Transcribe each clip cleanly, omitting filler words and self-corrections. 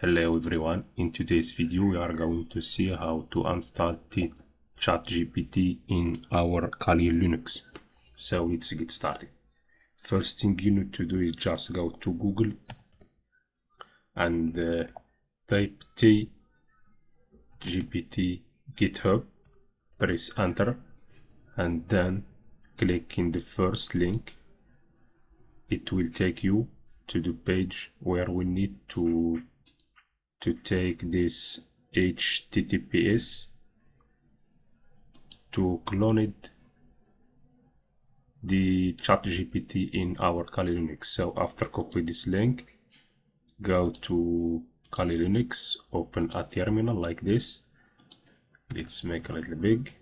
Hello everyone, in today's video we are going to see how to install ChatGPT in our Kali Linux. So let's get started. First thing you need to do is just go to Google and type Tgpt GitHub, press enter and then click in the first link. It will take you to the page where we need to take this HTTPS to clone the ChatGPT in our Kali Linux. So after copy this link, go to Kali Linux, open a terminal like this. Let's make a little big.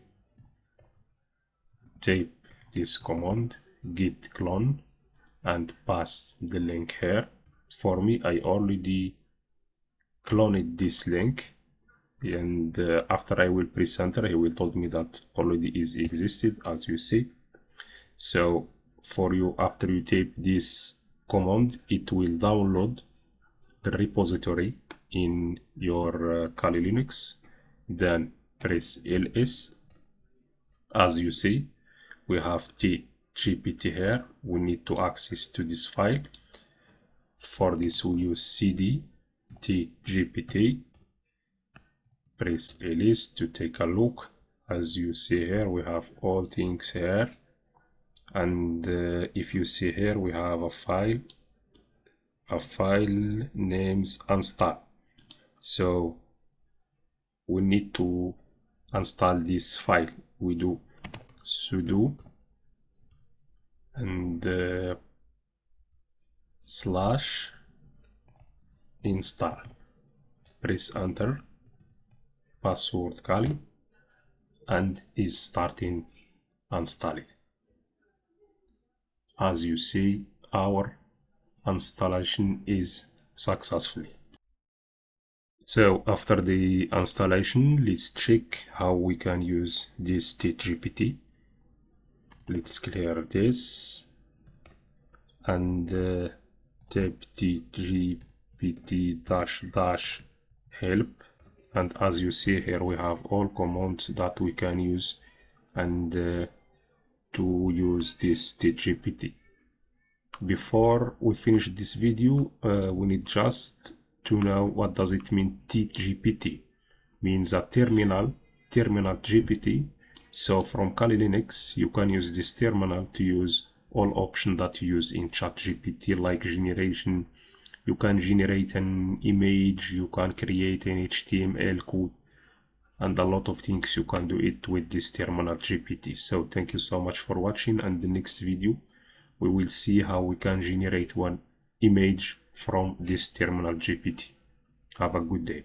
Type this command git clone and paste the link here. For me, I already cloned this link, and after I will press enter, he will told me that already is existed, as you see. So for you, after you type this command, it will download the repository in your Kali Linux. Then press ls. As you see, we have Tgpt here. We need to access to this file. For this we use cd Tgpt, press ls to take a look. As you see here, we have all things here, and if you see here, we have a file names install. So we need to install this file. We do sudo and slash install, press enter, password Kali, and is starting install it. As you see, our installation is successfully. So after the installation, let's check how we can use this Tgpt. Let's clear this and type tgpt -help, and as you see here, we have all commands that we can use and to use this Tgpt. Before we finish this video, we need just to know what does it mean. Tgpt means a terminal GPT. So from Kali Linux, you can use this terminal to use all options that you use in ChatGPT, like generation. You can generate an image, you can create an HTML code, and a lot of things you can do it with this terminal GPT. So thank you so much for watching, and the next video we will see how we can generate one image from this terminal GPT. Have a good day.